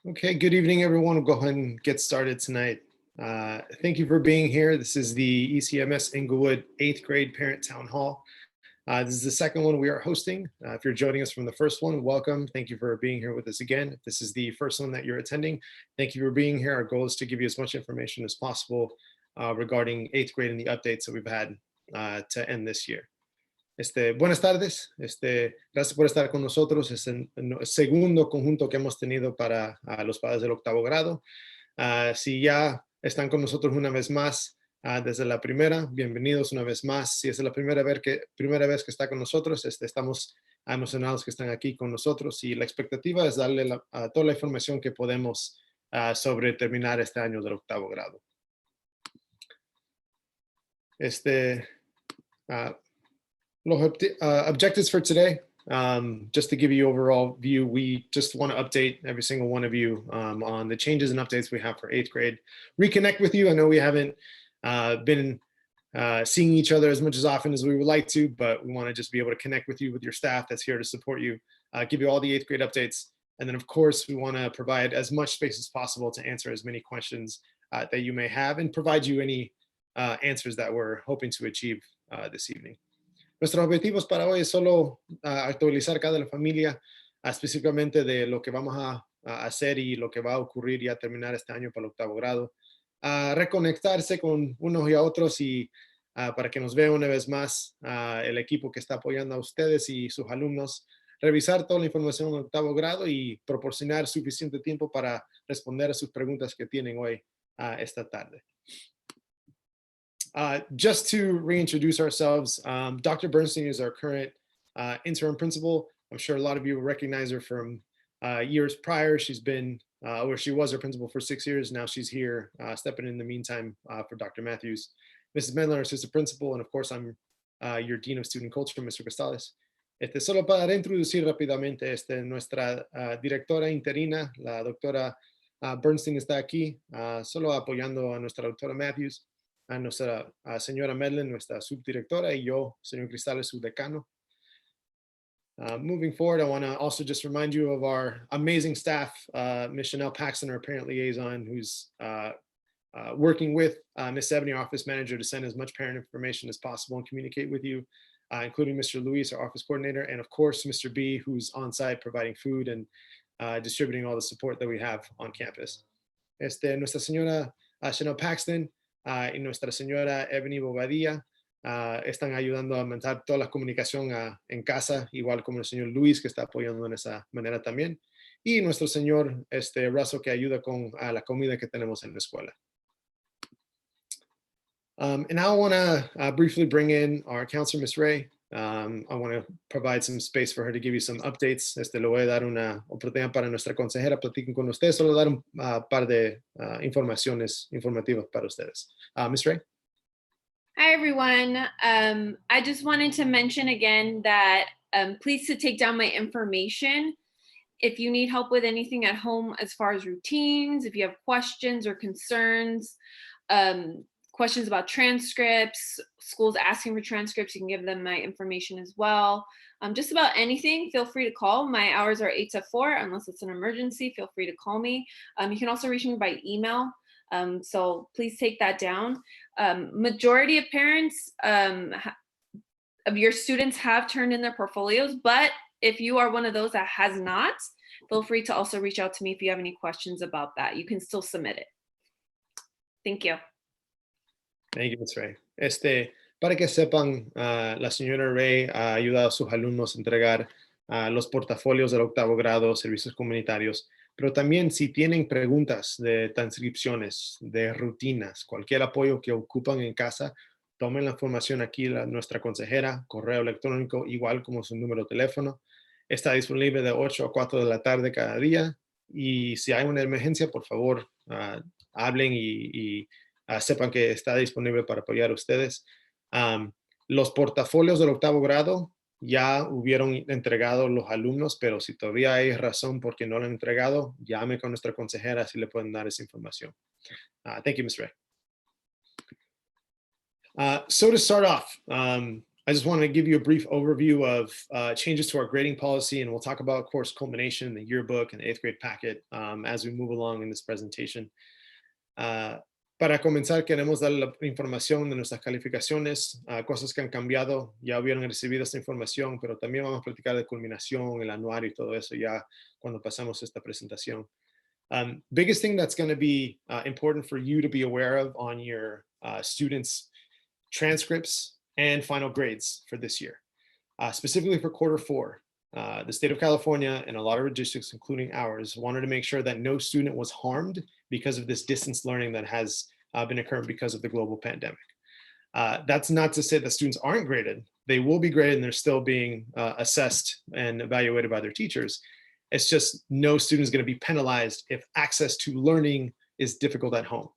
Okay, good evening, everyone. We'll go ahead and get started tonight. Thank you for being here. This is the ECMS Inglewood 8th grade Parent Town Hall. This is the second one we are hosting. If you're joining us from the first one, welcome. Thank you for being here with us again. If this is the first one that you're attending, thank you for being here. Our goal is to give you as much information as possible regarding 8th grade and the updates that we've had to end this year. Buenas tardes, gracias por estar con nosotros. Es el segundo conjunto que hemos tenido para los padres del octavo grado. Si ya están con nosotros una vez más desde la primera, bienvenidos una vez más. Si es la primera vez que está con nosotros, estamos emocionados que están aquí con nosotros y la expectativa es darle toda la información que podemos sobre terminar este año del octavo grado. Objectives for today, just to give you overall view, we just want to update every single one of you on the changes and updates we have for 8th grade. Reconnect with you. I know we haven't been seeing each other as much as often as we would like to, but we want to just be able to connect with you, with your staff that's here to support you, give you all the 8th grade updates. And then of course, we want to provide as much space as possible to answer as many questions that you may have and provide you any answers that we're hoping to achieve this evening. Nuestros objetivos para hoy es solo actualizar cada la familia, específicamente de lo que vamos a hacer y lo que va a ocurrir y a terminar este año para el octavo grado. Reconectarse con unos y a otros y para que nos vean una vez más el equipo que está apoyando a ustedes y sus alumnos. Revisar toda la información del octavo grado y proporcionar suficiente tiempo para responder a sus preguntas que tienen hoy esta tarde. Just to reintroduce ourselves, Dr. Bernstein is our current interim principal. I'm sure a lot of you will recognize her from years prior. She's been, or she was our principal for 6 years. Now she's here stepping in the meantime for Dr. Matthews. Mrs. Mendler, assistant principal, and of course I'm your Dean of Student Culture, Mr. Cristales. Solo para reintroducir rápidamente, nuestra directora interina, la doctora Bernstein está aquí, solo apoyando a nuestra doctora Matthews, a nuestra señora Medlin, nuestra subdirectora, y yo, señor Cristales, su decano. Moving forward, I want to also just remind you of our amazing staff, Ms. Chanel Paxton, our parent liaison, who's working with Ms. Ebony, our office manager, to send as much parent information as possible and communicate with you, including Mr. Luis, our office coordinator, and of course, Mr. B, who's on site providing food and distributing all the support that we have on campus. Nuestra señora Chanel Paxton y nuestra señora Ebony Bobadilla están ayudando a aumentar toda la comunicación en casa, igual como el señor Luis, que está apoyando en esa manera también, y nuestro señor Russell, que ayuda con la comida que tenemos en la escuela. And now I want to briefly bring in our counselor, Ms. Ray. I want to provide some space for her to give you some updates. Le voy a dar una oportunidad para nuestra consejera platiquen con ustedes, solo dar un par de informativas para ustedes. Ms. Ray? Hi, everyone. I just wanted to mention again that please to take down my information. If you need help with anything at home as far as routines, if you have questions or concerns, questions about transcripts, schools asking for transcripts, you can give them my information as well. Just about anything, feel free to call. My hours are 8 to 4, unless it's an emergency, feel free to call me. You can also reach me by email, so please take that down. Majority of parents of your students have turned in their portfolios, but if you are one of those that has not, feel free to also reach out to me if you have any questions about that. You can still submit it. Thank you. Thank you, Ms. Ray. Para que sepan, la señora Ray ha ayudado a sus alumnos a entregar los portafolios del octavo grado, servicios comunitarios, pero también si tienen preguntas de transcripciones, de rutinas, cualquier apoyo que ocupan en casa, tomen la información aquí, nuestra consejera, correo electrónico, igual como su número de teléfono. Está disponible de 8 a 4 de la tarde cada día, y si hay una emergencia, por favor, hablen y sepan que está disponible para apoyar a ustedes. Los portafolios del octavo grado ya hubieron entregado los alumnos, pero si todavía hay razón por qué no lo han entregado, llame con nuestra consejera si le pueden dar esa información. Thank you, Ms. Ray. So to start off, I just want to give you a brief overview of changes to our grading policy, and we'll talk about course culmination, the yearbook, and the 8th grade packet as we move along in this presentation. Para comenzar, queremos dar la información de nuestras calificaciones, cosas que han cambiado. Ya hubieran recibido esta información, pero también vamos a platicar de culminación, el anuario y todo eso ya cuando pasamos esta presentación. Biggest thing that's going to be important for you to be aware of on your students' transcripts and final grades for this year. Specifically for quarter 4, the state of California and a lot of districts, including ours, wanted to make sure that no student was harmed because of this distance learning that has been occurring because of the global pandemic. That's not to say that students aren't graded. They will be graded and they're still being assessed and evaluated by their teachers. It's just no student is going to be penalized if access to learning is difficult at home.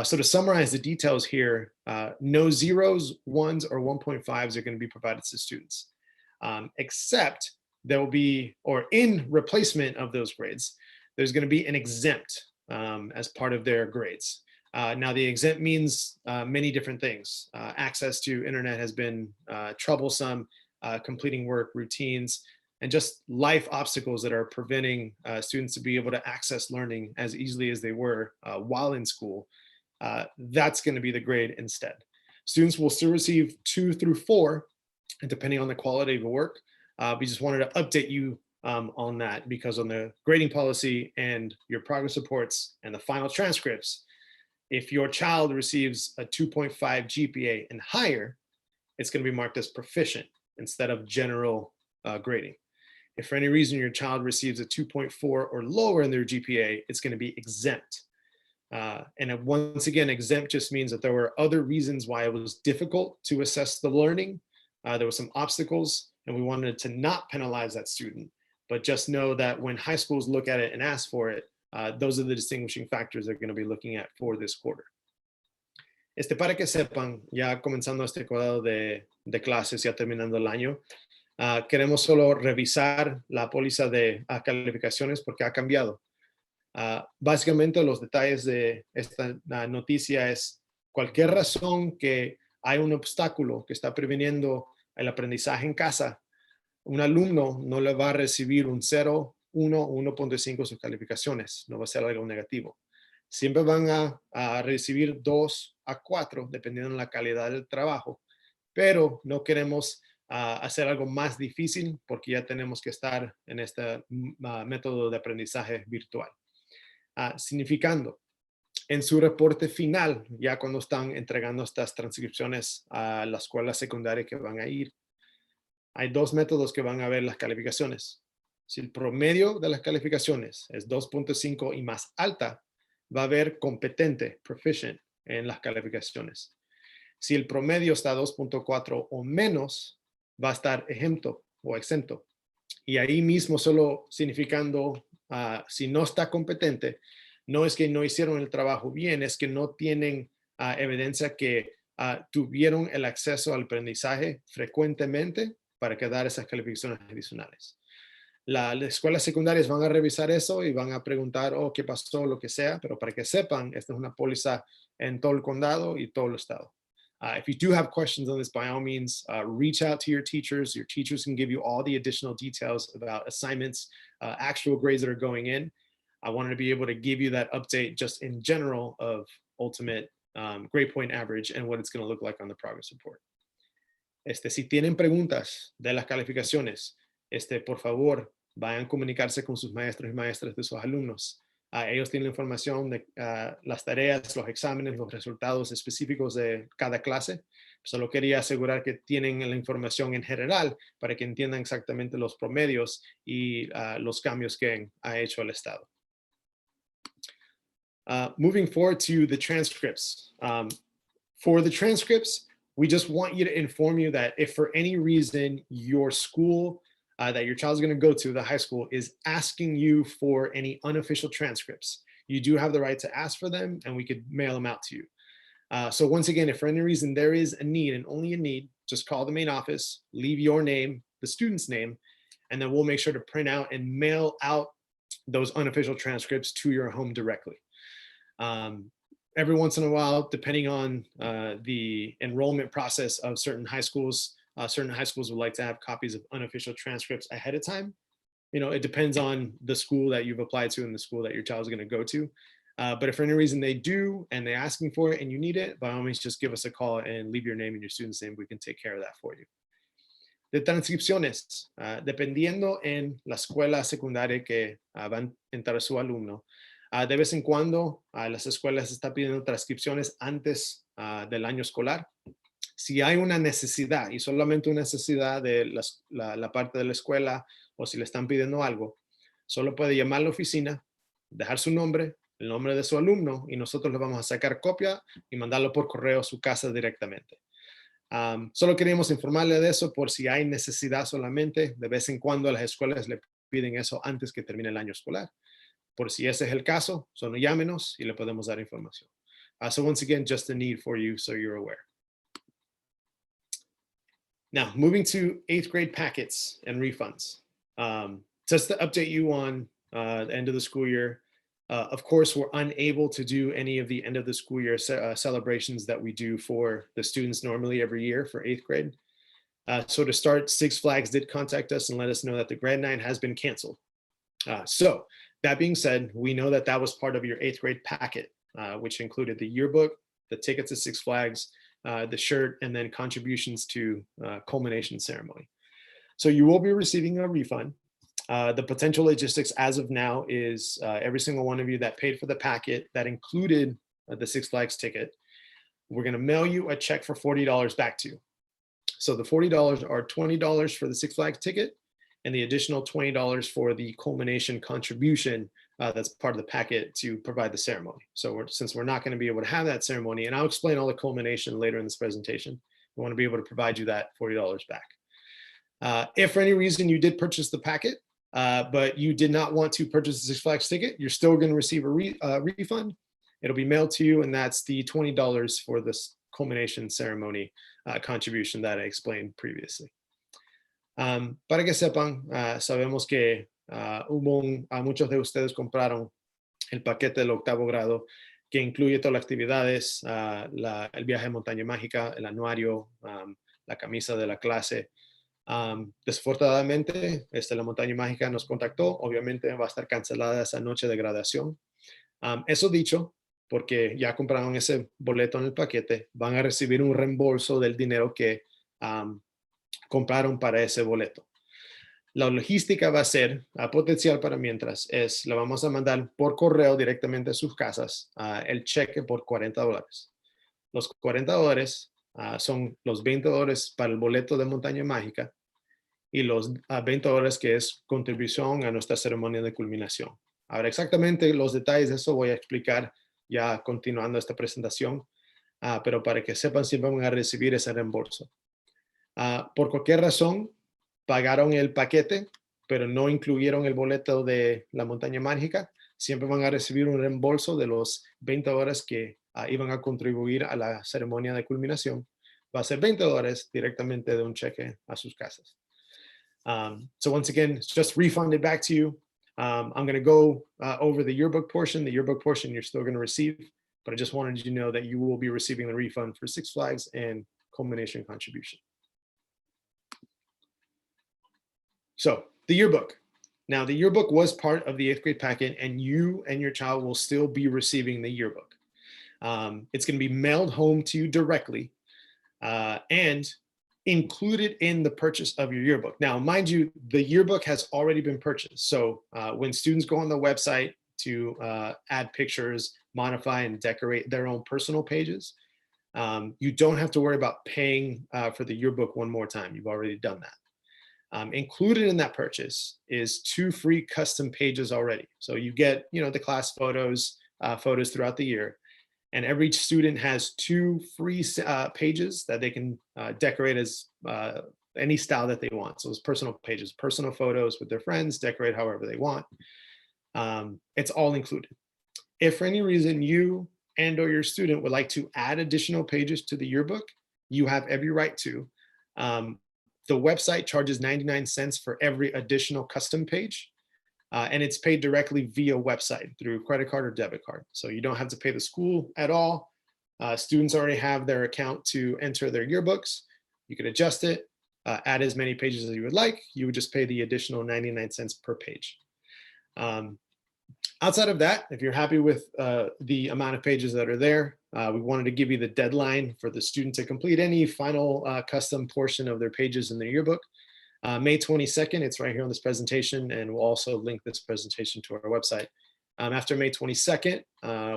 So to summarize the details here, no 0s, 1s, or 1.5s are going to be provided to students, except there will be, or in replacement of those grades, there's going to be an exempt as part of their grades. Now the exempt means many different things. Access to internet has been troublesome, completing work routines, and just life obstacles that are preventing students to be able to access learning as easily as they were while in school. That's going to be the grade instead. Students will still receive 2 through 4, and depending on the quality of the work. We just wanted to update you on that, because on the grading policy and your progress reports and the final transcripts, if your child receives a 2.5 GPA and higher, it's going to be marked as proficient instead of general grading. If for any reason your child receives a 2.4 or lower in their GPA, it's going to be exempt. And once again, exempt just means that there were other reasons why it was difficult to assess the learning. There were some obstacles, and we wanted to not penalize that student, but just know that when high schools look at it and ask for it, those are the distinguishing factors they're going to be looking at for this quarter. Para que sepan, ya comenzando este cuadro de clases, ya terminando el año, queremos solo revisar la póliza de calificaciones porque ha cambiado. Básicamente los detalles de esta noticia es cualquier razón que hay un obstáculo que está previniendo el aprendizaje en casa, un alumno no le va a recibir un 0, 1 o 1.5 sus calificaciones, no va a ser algo negativo. Siempre van a recibir 2 a 4 dependiendo de la calidad del trabajo, pero no queremos hacer algo más difícil porque ya tenemos que estar en este método de aprendizaje virtual. Significando, en su reporte final, ya cuando están entregando estas transcripciones a la escuela secundaria que van a ir, hay 2 métodos que van a ver las calificaciones. Si el promedio de las calificaciones es 2.5 y más alta, va a haber competente, proficient, en las calificaciones. Si el promedio está 2.4 o menos, va a estar exento o exento. Y ahí mismo solo significando, si no está competente, no es que no hicieron el trabajo bien, es que no tienen evidencia que tuvieron el acceso al aprendizaje frecuentemente para que dar esas calificaciones adicionales. Las escuelas secundarias van a revisar eso y van a preguntar, qué pasó, lo que sea, pero para que sepan, esta es una póliza en todo el condado y todo el estado. If you do have questions on this, by all means, reach out to your teachers. Your teachers can give you all the additional details about assignments, actual grades that are going in. I wanted to be able to give you that update just in general of ultimate grade point average and what it's going to look like on the progress report. Si tienen preguntas de las calificaciones, por favor, vayan a comunicarse con sus maestros y maestras de sus alumnos. Ellos tienen la información de las tareas, los exámenes, los resultados específicos de cada clase. Solo quería asegurar que tienen la información en general para que entiendan exactamente los promedios y los cambios que ha hecho el Estado. Moving forward to the transcripts. For the transcripts, we just want you to inform you that if for any reason your school that your child's going to go to, the high school, is asking you for any unofficial transcripts, you do have the right to ask for them, and we could mail them out to you. So once again, if for any reason there is a need, and only a need, just call the main office, leave your name, the student's name, and then we'll make sure to print out and mail out those unofficial transcripts to your home directly. every once in a while, depending on the enrollment process of certain high schools would like to have copies of unofficial transcripts ahead of time. It depends on the school that you've applied to and the school that your child is going to go to. But if for any reason they do and they're asking for it and you need it, by all means, just give us a call and leave your name and your student's name. We can take care of that for you. De transcripciones, dependiendo en la escuela secundaria que va a entrar su alumno, de vez en cuando las escuelas están pidiendo transcripciones antes del año escolar. Si hay una necesidad y solamente una necesidad de la parte de la escuela o si le están pidiendo algo, solo puede llamar a la oficina, dejar su nombre, el nombre de su alumno y nosotros le vamos a sacar copia y mandarlo por correo a su casa directamente. Solo queríamos informarle de eso por si hay necesidad solamente. De vez en cuando las escuelas le piden eso antes que termine el año escolar. Por si ese es el caso, solo llámenos y le podemos dar información. So once again, just a need for you so you're aware. Now, moving to 8th grade packets and refunds. Just to update you on the end of the school year, of course, we're unable to do any of the end of the school year celebrations that we do for the students normally every year for 8th grade. So to start, Six Flags did contact us and let us know that the grad night has been canceled. So that being said, we know that that was part of your 8th grade packet, which included the yearbook, the ticket to Six Flags, the shirt, and then contributions to culmination ceremony. So you will be receiving a refund. The potential logistics as of now is every single one of you that paid for the packet that included the Six Flags ticket, we're going to mail you a check for $40 back to you. So the $40 are $20 for the Six Flags ticket and the additional $20 for the culmination contribution that's part of the packet to provide the ceremony. So since we're not going to be able to have that ceremony, and I'll explain all the culmination later in this presentation, we want to be able to provide you that $40 back. If for any reason you did purchase the packet, but you did not want to purchase the Six Flags ticket, you're still going to receive a refund. It'll be mailed to you, and that's the $20 for this culmination ceremony contribution that I explained previously. Para que sepan, sabemos que muchos de ustedes compraron el paquete del 8º grado, que incluye todas las actividades, el viaje a montaña mágica, el anuario, la camisa de la clase. Desafortunadamente, la montaña mágica nos contactó. Obviamente va a estar cancelada esa noche de graduación. Eso dicho, porque ya compraron ese boleto en el paquete, van a recibir un reembolso del dinero que compraron para ese boleto. La logística va a ser potencial para mientras, la vamos a mandar por correo directamente a sus casas, el cheque por $40. Los $40 son los $20 para el boleto de montaña mágica y los $20 que es contribución a nuestra ceremonia de culminación. Ahora, exactamente los detalles de eso voy a explicar ya continuando esta presentación, pero para que sepan si van a recibir ese reembolso. Por cualquier razón, pagaron el paquete, pero no incluyeron el boleto de la montaña mágica, siempre van a recibir un reembolso de los $20 que iban a contribuir a la ceremonia de culminación. Va a ser $20 directamente de un cheque a sus casas. So once again, it's just refunded back to you. I'm going to go over the yearbook portion. The yearbook portion you're still going to receive, but I just wanted you to know that you will be receiving the refund for Six Flags and culmination contribution. So the yearbook. Now the yearbook was part of the 8th grade packet, and you and your child will still be receiving the yearbook. It's going to be mailed home to you directly and included in the purchase of your yearbook. Now, mind you, the yearbook has already been purchased. So when students go on the website to add pictures, modify, and decorate their own personal pages, you don't have to worry about paying for the yearbook one more time. You've already done that. Included in that purchase is 2 free custom pages already. So you get, the class photos throughout the year, and every student has 2 free pages that they can decorate as any style that they want. So it's personal pages, personal photos with their friends, decorate however they want. It's all included. If for any reason you and or your student would like to add additional pages to the yearbook, you have every right to. The website charges 99 cents for every additional custom page. and it's paid directly via website through credit card or debit card. So you don't have to pay the school at all. Students already have their account to enter their yearbooks. You can adjust it, add as many pages as you would like. You would just pay the additional 99 cents per page. Outside of that, if you're happy with the amount of pages that are there, we wanted to give you the deadline for the student to complete any final custom portion of their pages in their yearbook. May 22nd, it's right here on this presentation, and we'll also link this presentation to our website. After May 22nd,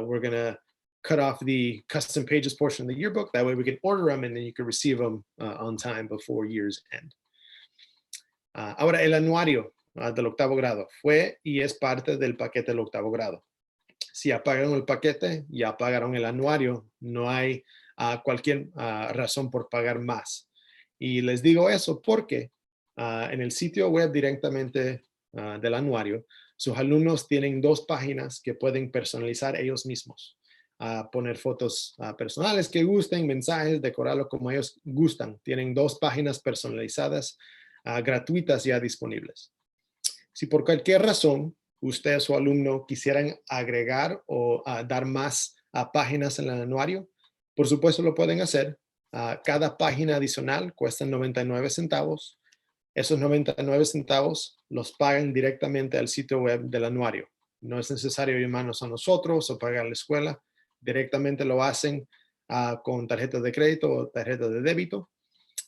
we're gonna cut off the custom pages portion of the yearbook. That way we can order them and then you can receive them on time before year's end. Ahora, el anuario del octavo grado fue y es parte del paquete del octavo grado. Si ya pagaron el paquete, ya pagaron el anuario, no hay cualquier razón por pagar más. Y les digo eso porque en el sitio web directamente del anuario, sus alumnos tienen 2 páginas que pueden personalizar ellos mismos. Poner fotos personales que gusten, mensajes, decorarlo como ellos gustan. Tienen 2 páginas personalizadas gratuitas ya disponibles. Si por cualquier razón usted o su alumno quisieran agregar o dar más páginas en el anuario, por supuesto lo pueden hacer. Cada página adicional cuesta 99 centavos. Esos 99 centavos los pagan directamente al sitio web del anuario. No es necesario llamarnos a nosotros o pagar la escuela. Directamente lo hacen con tarjeta de crédito o tarjeta de débito.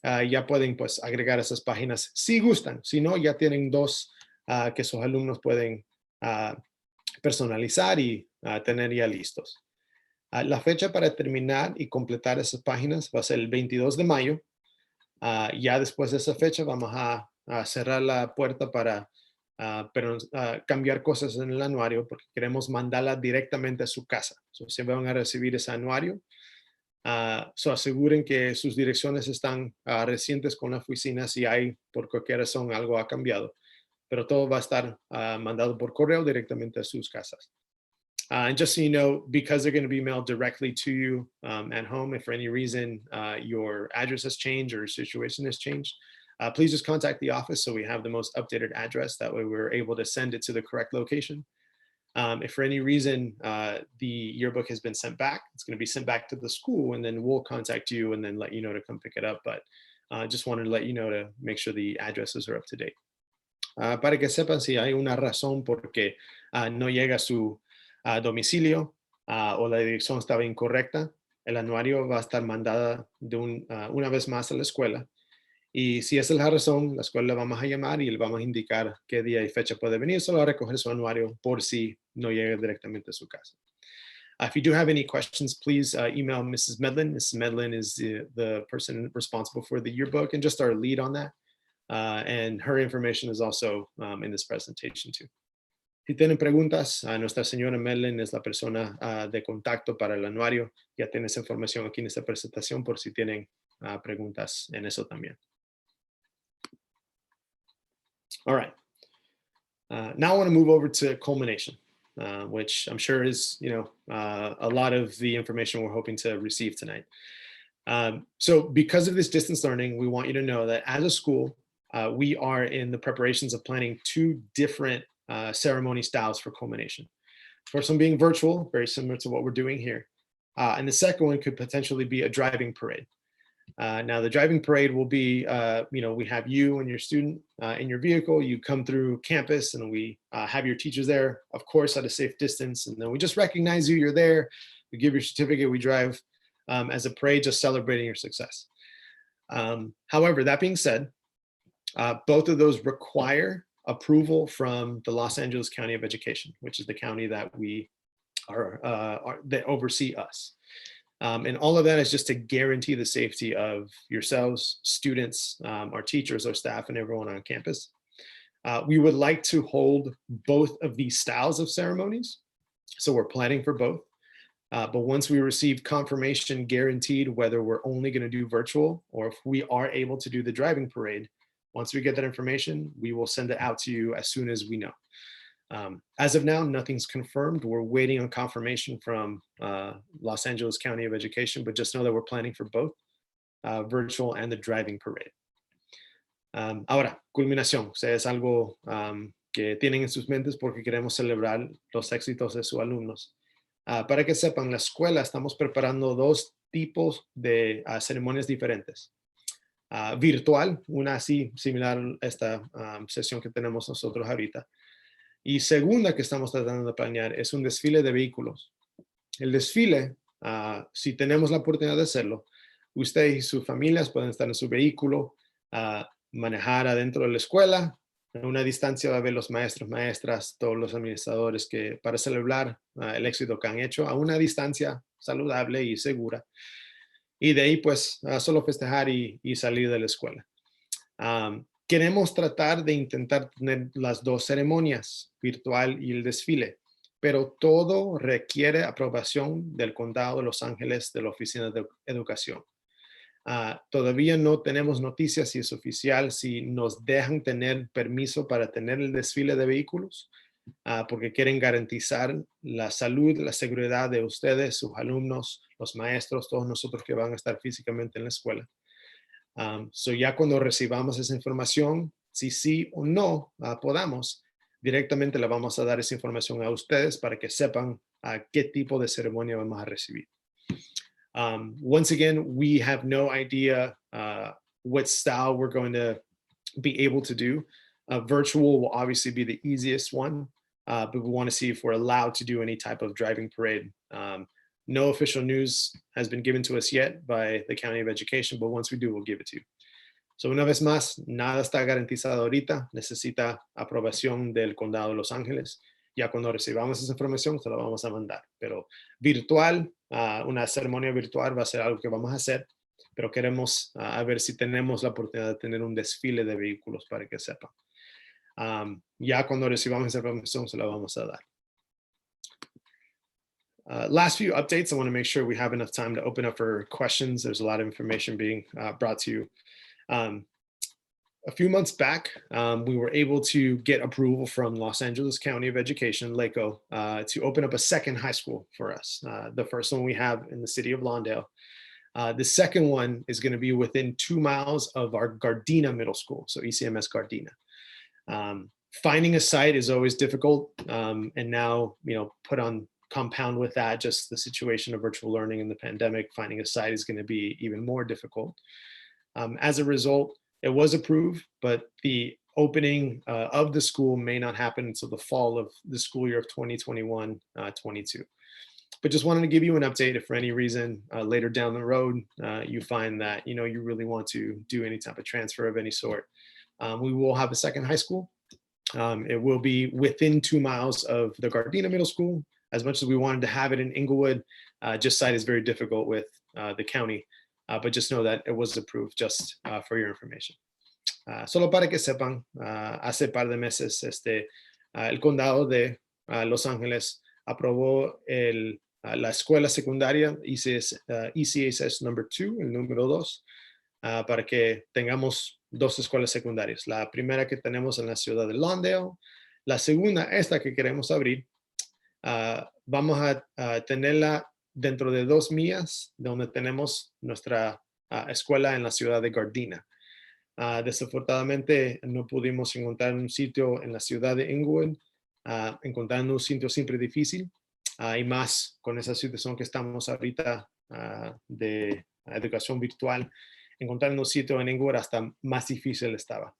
Ya pueden pues agregar esas páginas si gustan. Si no, ya tienen 2 que sus alumnos pueden personalizar y tener ya listos. La fecha para terminar y completar esas páginas va a ser el 22 de mayo. Ya después de esa fecha vamos a cerrar la puerta para cambiar cosas en el anuario porque queremos mandarla directamente a su casa. Siempre van a recibir ese anuario. Aseguren que sus direcciones están recientes con la oficina si hay por cualquier razón algo ha cambiado. Pero todo va a estar mandado por correo directamente a sus casas. And just so you know, because they're going to be mailed directly to you at home, if for any reason your address has changed or your situation has changed, please just contact the office so we have the most updated address. That way we're able to send it to the correct location. If for any reason the yearbook has been sent back, it's going to be sent back to the school and then we'll contact you and then let you know to come pick it up. But just wanted to let you know to make sure the addresses are up to date. Para que sepan si hay una razón por qué no llega a su domicilio o la dirección estaba incorrecta, el anuario va a estar mandada una vez más a la escuela. Y si esa es la razón, la escuela le vamos a llamar y le vamos a indicar qué día y fecha puede venir solo a recoger su anuario por si no llega directamente a su casa. If you do have any questions, please email Mrs. Medlin. Mrs. Medlin is the person responsible for the yearbook and just our lead on that. And her information is also in this presentation too. Si tienen preguntas, nuestra señora Medlin es la persona de contacto para el anuario. Ya tiene esa información aquí en esta presentación por si tienen preguntas en eso también. All right. Now I want to move over to culmination, which I'm sure is, a lot of the information we're hoping to receive tonight. So because of this distance learning, we want you to know that as a school, we are in the preparations of planning 2 different ceremony styles for culmination. First one being virtual, very similar to what we're doing here. And the second one could potentially be a driving parade. Now the driving parade will be, we have you and your student in your vehicle, you come through campus and we have your teachers there, of course, at a safe distance. And then we just recognize you, you're there, we give your certificate, we drive as a parade, just celebrating your success. However, that being said, both of those require approval from the Los Angeles County of Education, which is the county that that oversee us. And all of that is just to guarantee the safety of yourselves, students, our teachers, our staff, and everyone on campus. We would like to hold both of these styles of ceremonies. So we're planning for both. But once we receive confirmation guaranteed whether we're only going to do virtual or if we are able to do the driving parade, once we get that information, we will send it out to you as soon as we know. As of now, nothing's confirmed. We're waiting on confirmation from Los Angeles County of Education, but just know that we're planning for both virtual and the driving parade. Ahora, culminación. ¿Ustedes algo que tienen en sus mentes porque queremos celebrar los éxitos de sus alumnos. Para que sepan, la escuela estamos preparando dos tipos de ceremonias diferentes. Virtual, una así similar a esta sesión que tenemos nosotros ahorita. Y segunda que estamos tratando de planear es un desfile de vehículos. El desfile, si tenemos la oportunidad de hacerlo, usted y sus familias pueden estar en su vehículo, manejar adentro de la escuela. En una distancia va a ver los maestros, maestras, todos los administradores que para celebrar el éxito que han hecho a una distancia saludable y segura. Y de ahí pues solo festejar y salir de la escuela. Queremos tratar de intentar tener las dos ceremonias, virtual y el desfile, pero todo requiere aprobación del Condado de Los Ángeles de la Oficina de Educación. Todavía no tenemos noticias si es oficial, si nos dejan tener permiso para tener el desfile de vehículos, porque quieren garantizar la salud, la seguridad de ustedes, sus alumnos, los maestros, todos nosotros que van a estar físicamente en la escuela. So ya cuando recibamos esa información, si sí o no podamos, directamente le vamos a dar esa información a ustedes para que sepan qué tipo de ceremonia vamos a recibir. Once again, we have no idea what style we're going to be able to do. Virtual will obviously be the easiest one, but we want to see if we're allowed to do any type of driving parade. No official news has been given to us yet by the County of Education, but once we do, we'll give it to you. So una vez más, nada está garantizado ahorita, necesita aprobación del Condado de Los Ángeles. Ya cuando recibamos esa información, se la vamos a mandar. Pero virtual, una ceremonia virtual va a ser algo que vamos a hacer, pero queremos a ver si tenemos la oportunidad de tener un desfile de vehículos para que sepan. Ya cuando recibamos esa información, se la vamos a dar. Last few updates, I want to make sure we have enough time to open up for questions. There's a lot of information being brought to you. A few months back, we were able to get approval from Los Angeles County of Education, LACO, to open up a second high school for us. The first one we have in the city of Lawndale. The second one is going to be within 2 miles of our Gardena Middle School, so ECMS Gardena. Finding a site is always difficult, and now, put on compound with that, just the situation of virtual learning and the pandemic, finding a site is going to be even more difficult. As a result, it was approved, but the opening of the school may not happen until the fall of the school year of 2021-22. But just wanted to give you an update if for any reason later down the road you find that you really want to do any type of transfer of any sort. We will have a second high school. It will be within 2 miles of the Gardena Middle School. As much as we wanted to have it in Inglewood, just site is very difficult with the county. But just know that it was approved, just for your information. Solo para que sepan, hace par de meses el condado de Los Ángeles aprobó la escuela secundaria ECSS number 2, el número 2, para que tengamos dos escuelas secundarias. La primera que tenemos en la ciudad de Lawndale, la segunda, esta que queremos abrir, vamos a tenerla dentro de 2 millas de donde tenemos nuestra escuela en la ciudad de Gardena. Desafortunadamente no pudimos encontrar un sitio en la ciudad de Inglewood. Encontrando un sitio siempre difícil, y más con esa situación que estamos ahorita de educación virtual. Encontrando un sitio en Inglewood hasta más difícil estaba.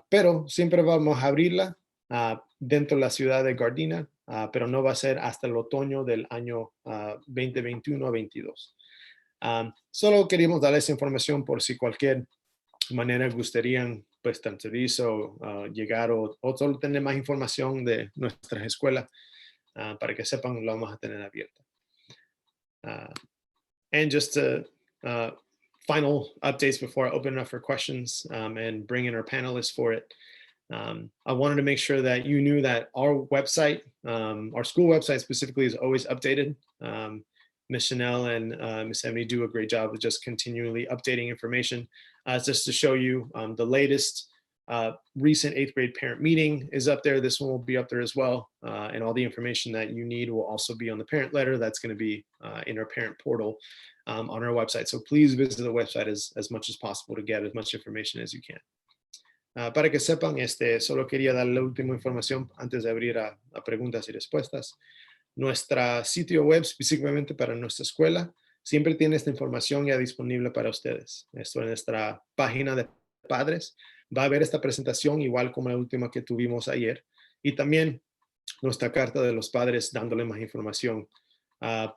Pero siempre vamos a abrirla dentro de la ciudad de Gardena, pero no va a ser hasta el otoño del año 2021-22. Solo queríamos darles información por si cualquier manera gustarían pues transferirse llegar o solo tener más información de nuestras escuelas para que sepan lo vamos a tener abierta. And just final updates before I open it up for questions and bring in our panelists for it. I wanted to make sure that you knew that our website, our school website specifically, is always updated. Ms. Chanel and Ms. Emily do a great job of just continually updating information. Just to show you the latest recent 8th grade parent meeting is up there. This one will be up there as well. And all the information that you need will also be on the parent letter. That's going to be in our parent portal on our website. So please visit the website as much as possible to get as much information as you can. Para que sepan, solo quería dar la última información antes de abrir a preguntas y respuestas. Nuestro sitio web, específicamente para nuestra escuela, siempre tiene esta información ya disponible para ustedes. Esto en nuestra página de padres. Va a haber esta presentación igual como la última que tuvimos ayer. Y también nuestra carta de los padres dándole más información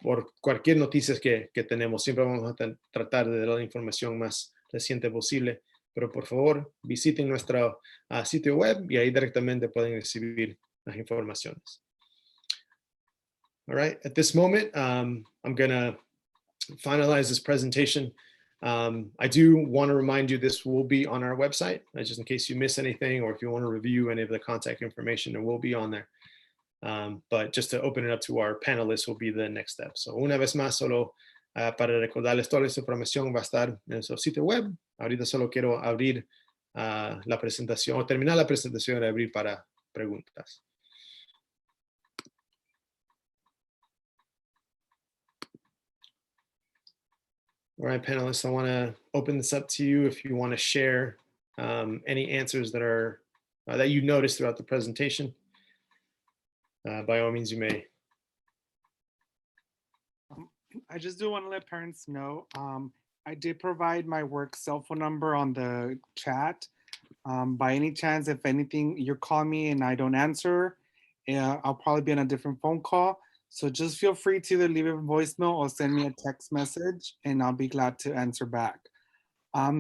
por cualquier noticia que tenemos. Siempre vamos a tratar de dar la información más reciente posible. Pero por favor, visiten nuestro sitio web y ahí directamente pueden recibir las informaciones. All right, at this moment, I'm going to finalize this presentation. I do want to remind you this will be on our website, just in case you miss anything or if you want to review any of the contact information, it will be on there. But just to open it up to our panelists will be the next step. So una vez más, solo para recordarles toda esta información va a estar en nuestro sitio web. Ahorita solo quiero abrir la presentación o terminar la presentación y abrir para preguntas. All right, panelists, I want to open this up to you if you want to share any answers that are that you noticed throughout the presentation. By all means, you may. I just do want to let parents know, I did provide my work cell phone number on the chat. By any chance, if anything, you call me and I don't answer, I'll probably be on a different phone call. So just feel free to either leave a voicemail or send me a text message and I'll be glad to answer back.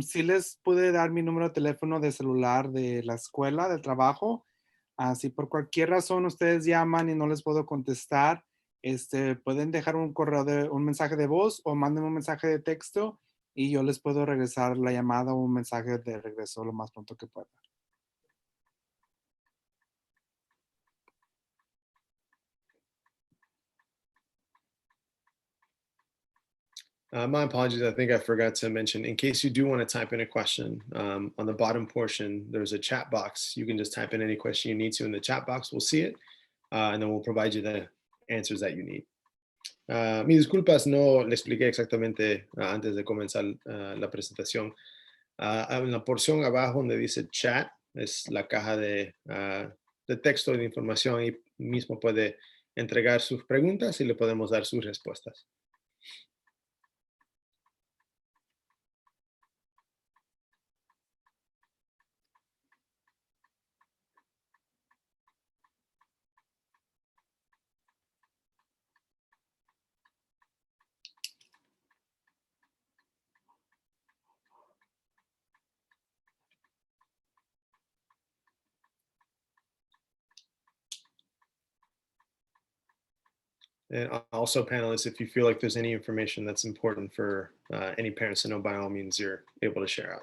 Sí les pude dar mi número de teléfono de celular de la escuela, del trabajo. Si por cualquier razón ustedes llaman y no les puedo contestar, pueden dejar un un mensaje de voz o manden un mensaje de texto y yo les puedo regresar la llamada o un mensaje de regreso lo más pronto que pueda. My apologies. I think I forgot to mention, in case you do want to type in a question, on the bottom portion, there's a chat box. You can just type in any question you need to in the chat box. We'll see it, and then we'll provide you the answers that you need. Mis disculpas, no le expliqué exactamente antes de comenzar la presentación. En la porción abajo donde dice chat, es la caja de texto de información y mismo puede entregar sus preguntas y le podemos dar sus respuestas. And also, panelists, if you feel like there's any information that's important for any parents to know, by all means, you're able to share out.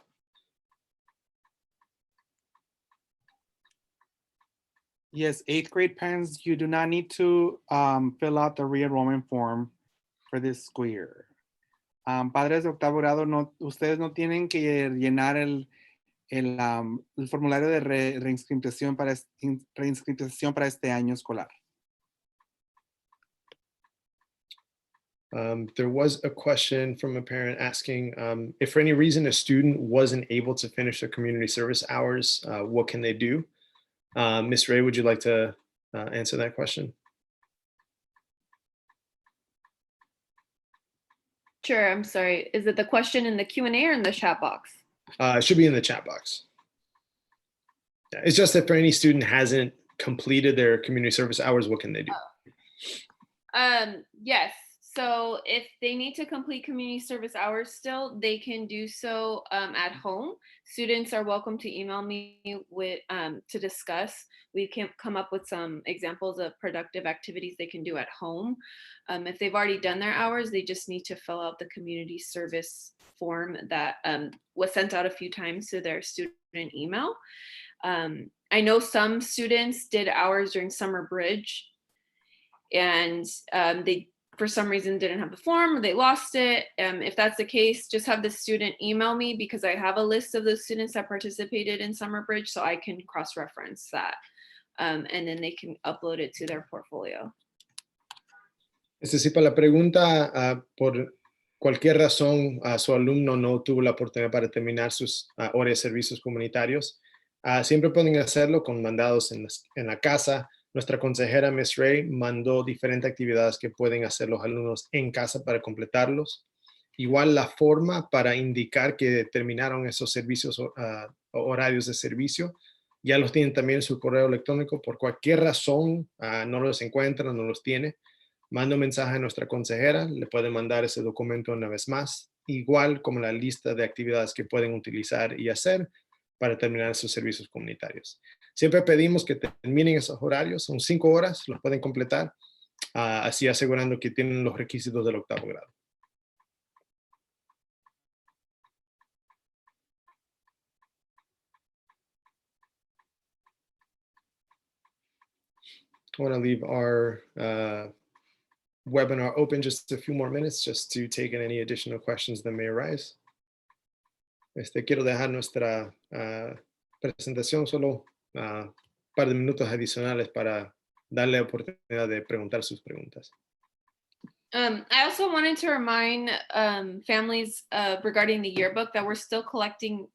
Yes, 8th grade parents, you do not need to fill out the re-enrollment form for this school year. Padres de octavo grado, ustedes no tienen que llenar el formulario de reinscripción para este año escolar. There was a question from a parent asking if for any reason a student wasn't able to finish their community service hours, what can they do? Ms. Ray, would you like to answer that question? Sure, I'm sorry. Is it the question in the Q&A or in the chat box? It should be in the chat box. Yeah, it's just that for any student hasn't completed their community service hours, what can they do? Yes. So if they need to complete community service hours still, they can do so at home. Students are welcome to email me with to discuss. We can come up with some examples of productive activities they can do at home. If they've already done their hours, they just need to fill out the community service form that was sent out a few times to their student email. I know some students did hours during summer bridge and they for some reason didn't have the form or they lost it. If that's the case, just have the student email me because I have a list of those students that participated in summer bridge so I can cross-reference that and then they can upload it to their portfolio. Sí, para la pregunta, por cualquier razón su alumno no tuvo la oportunidad para terminar sus horas de servicios comunitarios, Siempre pueden hacerlo con mandados en la casa. Nuestra consejera, Miss Ray, mandó diferentes actividades que pueden hacer los alumnos en casa para completarlos. Igual la forma para indicar que terminaron esos servicios, horarios de servicio, ya los tienen también en su correo electrónico. Por cualquier razón no los encuentran, no los tiene, manda un mensaje a nuestra consejera, le puede mandar ese documento una vez más, igual como la lista de actividades que pueden utilizar y hacer para terminar sus servicios comunitarios. Siempre pedimos que terminen esos horarios, son 5 horas, los pueden completar, así asegurando que tienen los requisitos del 8º grado. I want to leave our webinar open just a few more minutes just to take in any additional questions that may arise. Quiero dejar nuestra presentación solo un par de minutos adicionales para darle oportunidad de preguntar sus preguntas. I also wanted to remind families regarding the yearbook that we're still collecting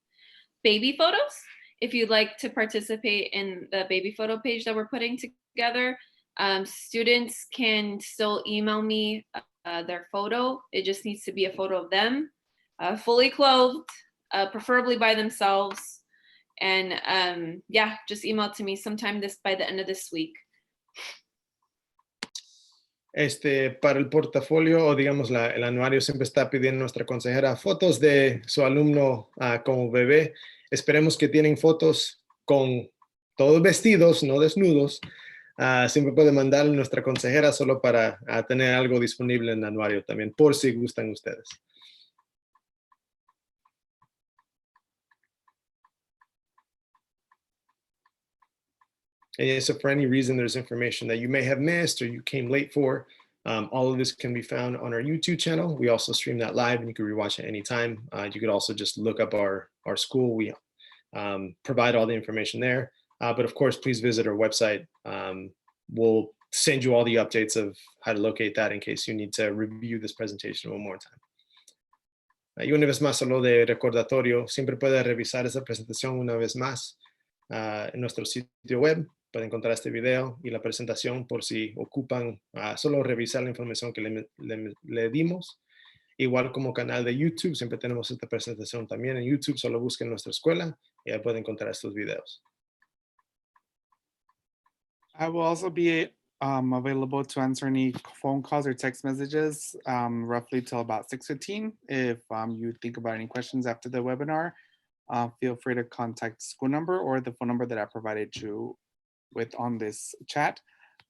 baby photos. If you'd like to participate in the baby photo page that we're putting together, students can still email me their photo. It just needs to be a photo of them, fully clothed, preferably by themselves. And yeah, just email it to me sometime by the end of this week. Para el portafolio o digamos el anuario siempre está pidiendo nuestra consejera fotos de su alumno como bebé. Esperemos que tienen fotos con todos vestidos, no desnudos. Siempre puede mandar nuestra consejera solo para tener algo disponible en el anuario también, por si gustan ustedes. And so for any reason there's information that you may have missed or you came late for, all of this can be found on our YouTube channel. We also stream that live and you can rewatch it anytime. You could also just look up our school. We provide all the information there. But of course, please visit our website. We'll send you all the updates of how to locate that in case you need to review this presentation one more time. Y una vez más, solo de recordatorio, siempre puede revisar esta presentación una vez más en nuestro sitio web. Pueden encontrar este video y la presentación por si ocupan solo revisar la información que le dimos. Igual como canal de YouTube, siempre tenemos esta presentación también en YouTube. Solo busquen nuestra escuela y ahí pueden encontrar estos videos. I will also be available to answer any phone calls or text messages roughly till about 6:15. If you think about any questions after the webinar, feel free to contact the school number or the phone number that I provided you with on this chat.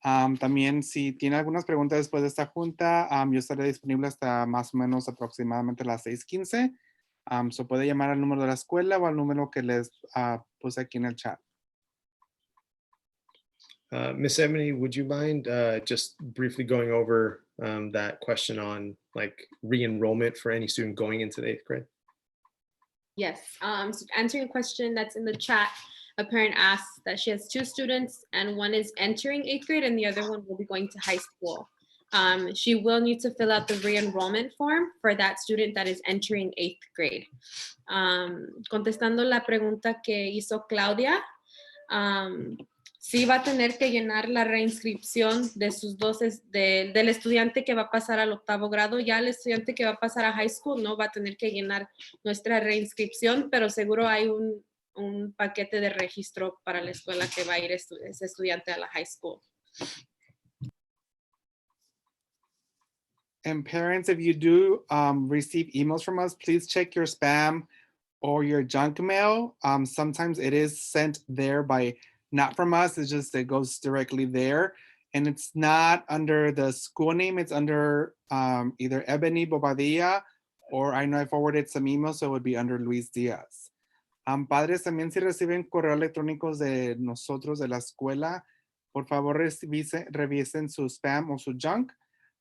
También si tiene algunas preguntas después de esta junta, yo estaré disponible hasta más o menos aproximadamente las 6:15. So puede llamar al número de la escuela o al número que les puse aquí en el chat. Miss Ebony, would you mind just briefly going over that question on like re-enrollment for any student going into the 8th grade? Yes, so answering a question that's in the chat, a parent asked that she has 2 students and one is entering 8th grade and the other one will be going to high school. She will need to fill out the re-enrollment form for that student that is entering 8th grade. Contestando la pregunta que hizo Claudia, sí va a tener que llenar la reinscripción de sus dos, del estudiante que va a pasar al 8º grado. Ya el estudiante que va a pasar a high school no va a tener que llenar nuestra reinscripción, pero seguro hay un paquete de registro para la escuela que va a ir ese estudiante a la high school. And parents, if you do receive emails from us, please check your spam or your junk mail. Sometimes it is sent there by not from us, it's just it goes directly there. And it's not under the school name, it's under either Ebony Bobadilla, or I know I forwarded some emails, so it would be under Luis Diaz. Padres, también si reciben correos electrónicos de nosotros, de la escuela, por favor revisen su spam o su junk.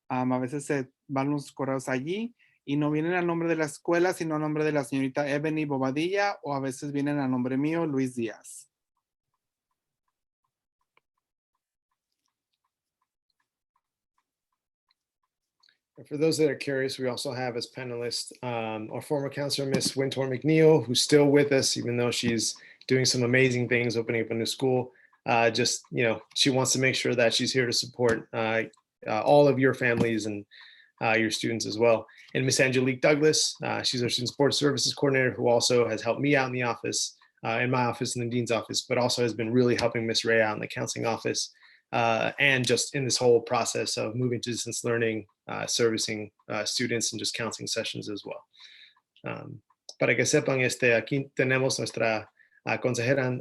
A veces se van los correos allí y no vienen a nombre de la escuela, sino a nombre de la señorita Ebony Bobadilla, o a veces vienen a nombre mío, Luis Díaz. And for those that are curious, we also have as panelists our former counselor, Miss Wintour McNeil, who's still with us, even though she's doing some amazing things, opening up a new school. Just, she wants to make sure that she's here to support all of your families and your students as well. And Miss Angelique Douglas, she's our Student Support Services Coordinator, who also has helped me out in the office, in my office and the Dean's office, but also has been really helping Miss Ray out in the counseling office, and just in this whole process of moving to distance learning, servicing students and just counseling sessions as well. Para que sepan, aquí tenemos nuestra consejera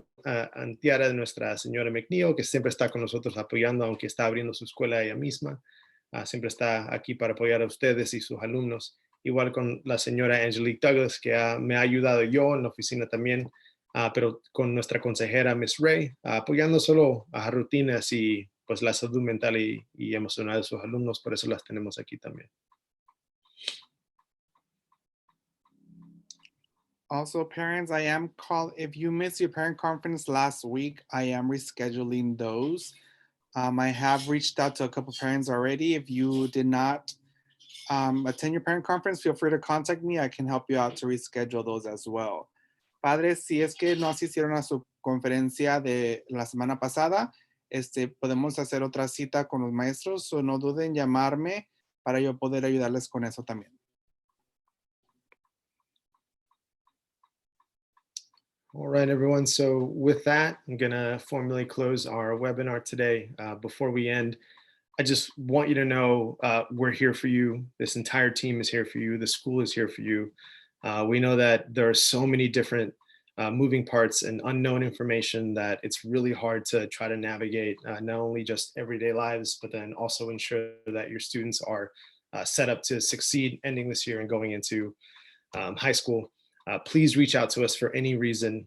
antiara de nuestra señora McNeil, que siempre está con nosotros apoyando, aunque está abriendo su escuela ella misma. Siempre está aquí para apoyar a ustedes y sus alumnos. Igual con la señora Angelique Douglas, que me ha ayudado yo en la oficina también, pero con nuestra consejera Miss Ray, apoyando solo a rutinas y pues la salud mental y emocional de sus alumnos. Por eso las tenemos aquí también. Also, parents, if you missed your parent conference last week, I am rescheduling those. I have reached out to a couple parents already. If you did not attend your parent conference, feel free to contact me. I can help you out to reschedule those as well. Padres, si es que no asistieron a su conferencia de la semana pasada, podemos hacer otra cita con los maestros, o no duden en llamarme para yo poder ayudarles con eso también. All right, everyone. So with that, I'm going to formally close our webinar today. Before we end, I just want you to know we're here for you. This entire team is here for you. The school is here for you. We know that there are so many different moving parts and unknown information that it's really hard to try to navigate, not only just everyday lives, but then also ensure that your students are set up to succeed ending this year and going into high school. Please reach out to us for any reason,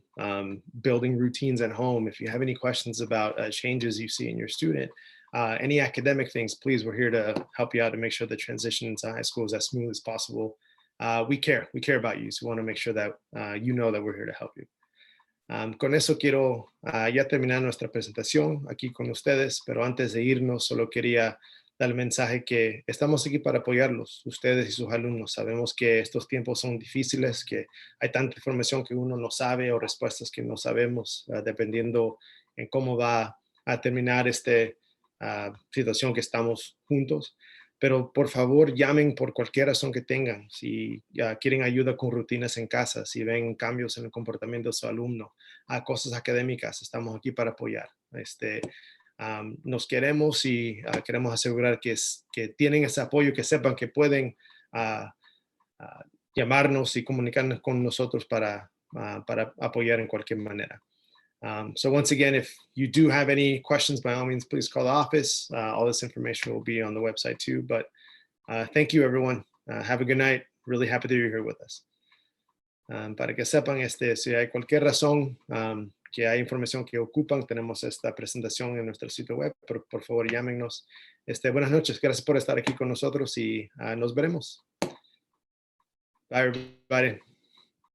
building routines at home. If you have any questions about changes you see in your student, any academic things, please, we're here to help you out to make sure the transition into high school is as smooth as possible. We care about you, so we want to make sure that you know that we're here to help you. Con eso quiero ya terminar nuestra presentación aquí con ustedes, pero antes de irnos solo quería dar el mensaje que estamos aquí para apoyarlos, ustedes y sus alumnos. Sabemos que estos tiempos son difíciles, que hay tanta información que uno no sabe o respuestas que no sabemos, dependiendo en cómo va a terminar esta situación que estamos juntos. Pero por favor, llamen por cualquier razón que tengan. Si quieren ayuda con rutinas en casa, si ven cambios en el comportamiento de su alumno, cosas académicas, estamos aquí para apoyar. Nos queremos y queremos asegurar que tienen ese apoyo, que sepan que pueden llamarnos y comunicarnos con nosotros para apoyar en cualquier manera. So once again, if you do have any questions, by all means, please call the office. All this information will be on the website too. But thank you, everyone. Have a good night. Really happy that you're here with us. Para que sepan, si hay cualquier razón que hay información que ocupan, tenemos esta presentación en nuestro sitio web, pero por favor llámenos. Buenas noches, gracias por estar aquí con nosotros y nos veremos. Bye, everybody.